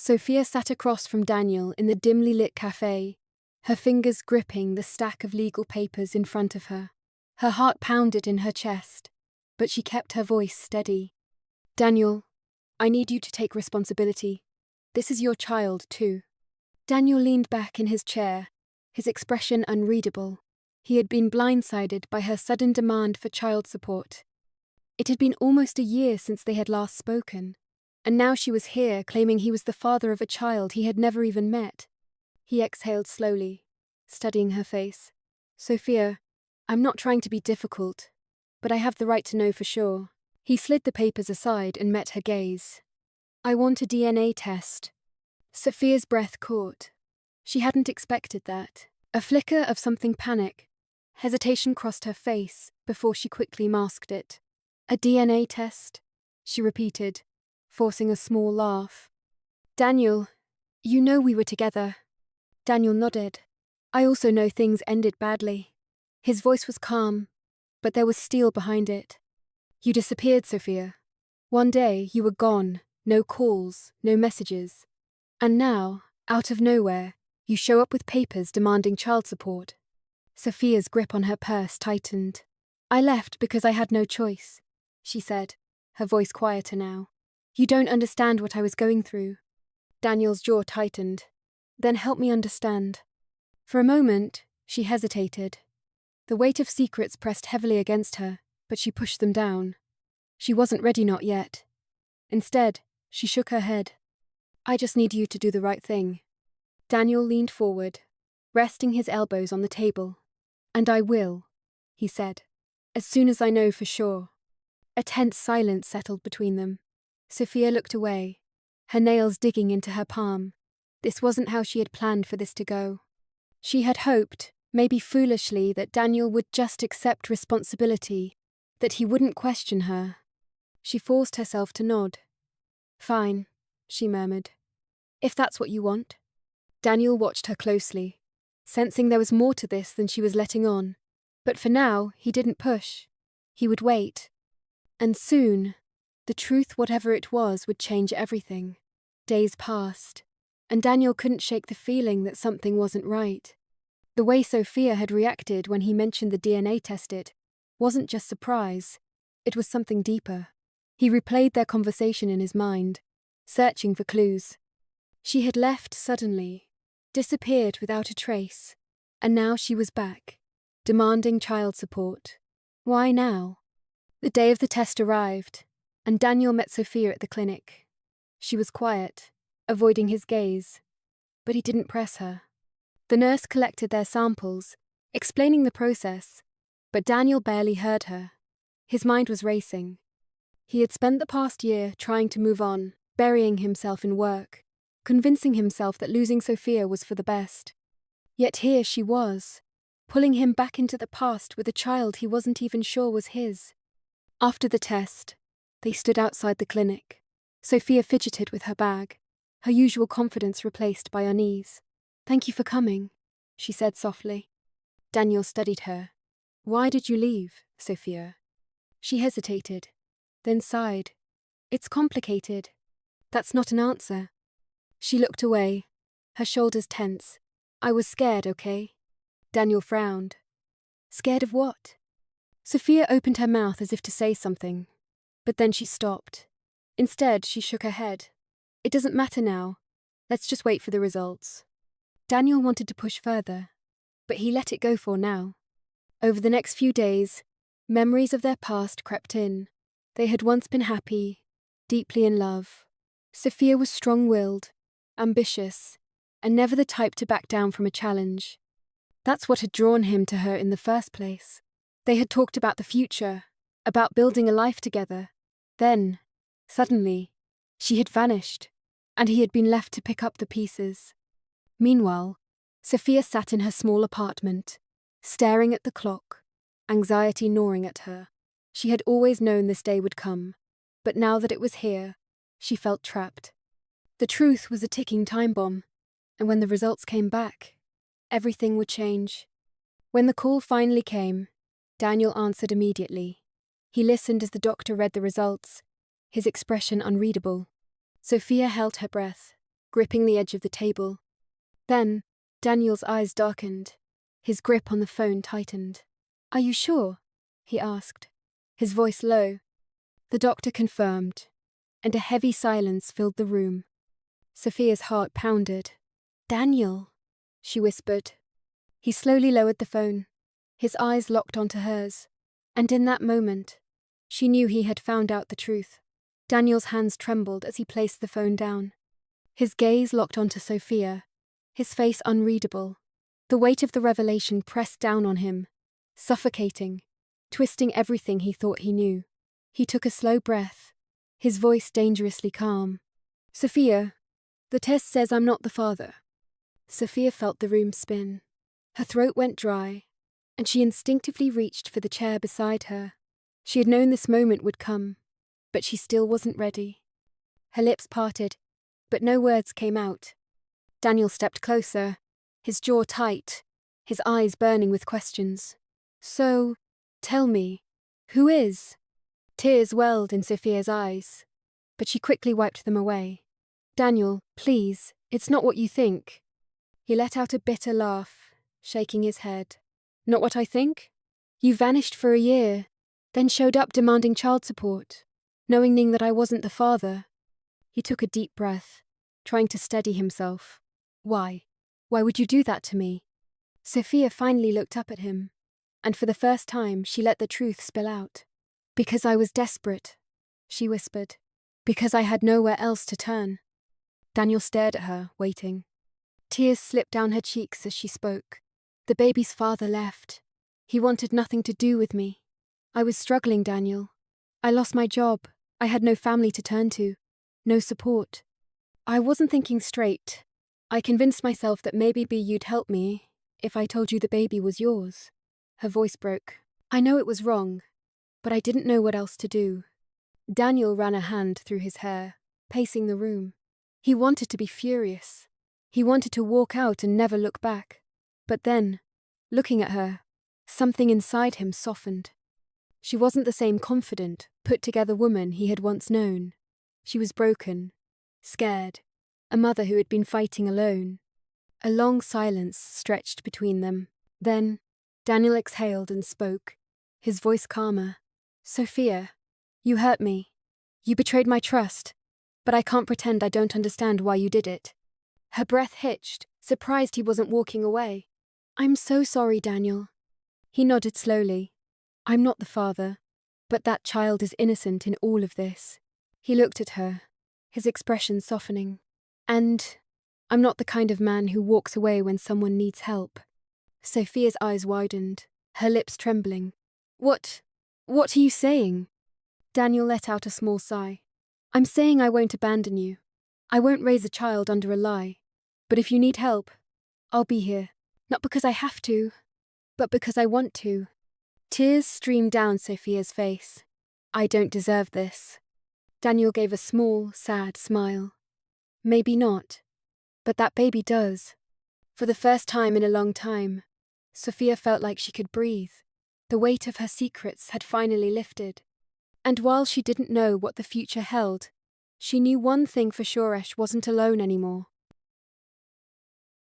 Sophia sat across from Daniel in the dimly lit cafe, her fingers gripping the stack of legal papers in front of her. Her heart pounded in her chest, but she kept her voice steady. Daniel, I need you to take responsibility. This is your child, too. Daniel leaned back in his chair, his expression unreadable. He had been blindsided by her sudden demand for child support. It had been almost a year since they had last spoken, and now she was here claiming he was the father of a child he had never even met. He exhaled slowly, studying her face. Sophia, I'm not trying to be difficult, but I have the right to know for sure. He slid the papers aside and met her gaze. I want a DNA test. Sophia's breath caught. She hadn't expected that. A flicker of something panic. Hesitation crossed her face before she quickly masked it. A DNA test, she repeated, forcing a small laugh. Daniel, you know we were together. Daniel nodded. I also know things ended badly. His voice was calm, but there was steel behind it. You disappeared, Sophia. One day you were gone, no calls, no messages. And now, out of nowhere, you show up with papers demanding child support. Sophia's grip on her purse tightened. I left because I had no choice, she said, her voice quieter now. You don't understand what I was going through. Daniel's jaw tightened. Then help me understand. For a moment, she hesitated. The weight of secrets pressed heavily against her, but she pushed them down. She wasn't ready, not yet. Instead, she shook her head. I just need you to do the right thing. Daniel leaned forward, resting his elbows on the table. And I will, he said, as soon as I know for sure. A tense silence settled between them. Sophia looked away, her nails digging into her palm. This wasn't how she had planned for this to go. She had hoped, maybe foolishly, that Daniel would just accept responsibility, that he wouldn't question her. She forced herself to nod. Fine, she murmured. If that's what you want. Daniel watched her closely, sensing there was more to this than she was letting on. But for now, he didn't push. He would wait. And soon, the truth, whatever it was, would change everything. Days passed, and Daniel couldn't shake the feeling that something wasn't right. The way Sophia had reacted when he mentioned the DNA test wasn't just surprise, it was something deeper. He replayed their conversation in his mind, searching for clues. She had left suddenly, disappeared without a trace, and now she was back, demanding child support. Why now? The day of the test arrived, and Daniel met Sophia at the clinic. She was quiet, avoiding his gaze, but he didn't press her. The nurse collected their samples, explaining the process, but Daniel barely heard her. His mind was racing. He had spent the past year trying to move on, burying himself in work, convincing himself that losing Sophia was for the best. Yet here she was, pulling him back into the past with a child he wasn't even sure was his. After the test, they stood outside the clinic. Sophia fidgeted with her bag, her usual confidence replaced by unease. Thank you for coming, she said softly. Daniel studied her. Why did you leave, Sophia? She hesitated, then sighed. It's complicated. That's not an answer. She looked away, her shoulders tense. I was scared, okay? Daniel frowned. Scared of what? Sophia opened her mouth as if to say something, but then she stopped. Instead, she shook her head. It doesn't matter now. Let's just wait for the results. Daniel wanted to push further, but he let it go for now. Over the next few days, memories of their past crept in. They had once been happy, deeply in love. Sophia was strong-willed, ambitious, and never the type to back down from a challenge. That's what had drawn him to her in the first place. They had talked about the future, about building a life together. Then, suddenly, she had vanished, and he had been left to pick up the pieces. Meanwhile, Sophia sat in her small apartment, staring at the clock, anxiety gnawing at her. She had always known this day would come, but now that it was here, she felt trapped. The truth was a ticking time bomb, and when the results came back, everything would change. When the call finally came, Daniel answered immediately. He listened as the doctor read the results, his expression unreadable. Sophia held her breath. gripping the edge of the table. Then, Daniel's eyes darkened. His grip on the phone tightened. "Are you sure?" he asked, his voice low. The doctor confirmed, and a heavy silence filled the room. Sophia's heart pounded. "Daniel," she whispered. He slowly lowered the phone. His eyes locked onto hers. And in that moment, she knew he had found out the truth. Daniel's hands trembled as he placed the phone down. His gaze locked onto Sophia, his face unreadable. The weight of the revelation pressed down on him, suffocating, twisting everything he thought he knew. He took a slow breath, his voice dangerously calm. "Sophia, the test says I'm not the father." Sophia felt the room spin. Her throat went dry, and she instinctively reached for the chair beside her. She had known this moment would come, but she still wasn't ready. Her lips parted, but no words came out. Daniel stepped closer, his jaw tight, his eyes burning with questions. "So, tell me, who is?" Tears welled in Sophia's eyes, but she quickly wiped them away. "Daniel, please, it's not what you think." He let out a bitter laugh, shaking his head. "Not what I think? You vanished for a year, then showed up demanding child support, knowing that I wasn't the father." He took a deep breath, trying to steady himself. "Why? Why would you do that to me?" Sophia finally looked up at him, and for the first time she let the truth spill out. "Because I was desperate," she whispered. "Because I had nowhere else to turn." Daniel stared at her, waiting. Tears slipped down her cheeks as she spoke. "The baby's father left. He wanted nothing to do with me. I was struggling, Daniel. I lost my job. I had no family to turn to. No support. I wasn't thinking straight. I convinced myself that maybe you'd help me if I told you the baby was yours." Her voice broke. "I know it was wrong, but I didn't know what else to do." Daniel ran a hand through his hair, pacing the room. He wanted to be furious. He wanted to walk out and never look back. But then, looking at her, something inside him softened. She wasn't the same confident, put-together woman he had once known. She was broken, scared, a mother who had been fighting alone. A long silence stretched between them. Then, Daniel exhaled and spoke, his voice calmer. "Sophia, you hurt me. You betrayed my trust, but I can't pretend I don't understand why you did it." Her breath hitched, surprised he wasn't walking away. "I'm so sorry, Daniel." He nodded slowly. "I'm not the father, but that child is innocent in all of this." He looked at her, his expression softening. "And I'm not the kind of man who walks away when someone needs help." Sophia's eyes widened, her lips trembling. What are you saying?" Daniel let out a small sigh. "I'm saying I won't abandon you. I won't raise a child under a lie. But if you need help, I'll be here. Not because I have to, but because I want to." Tears streamed down Sophia's face. "I don't deserve this." Daniel gave a small, sad smile. "Maybe not, but that baby does." For the first time in a long time, Sophia felt like she could breathe. The weight of her secrets had finally lifted. And while she didn't know what the future held, she knew one thing for sure: Suresh wasn't alone anymore.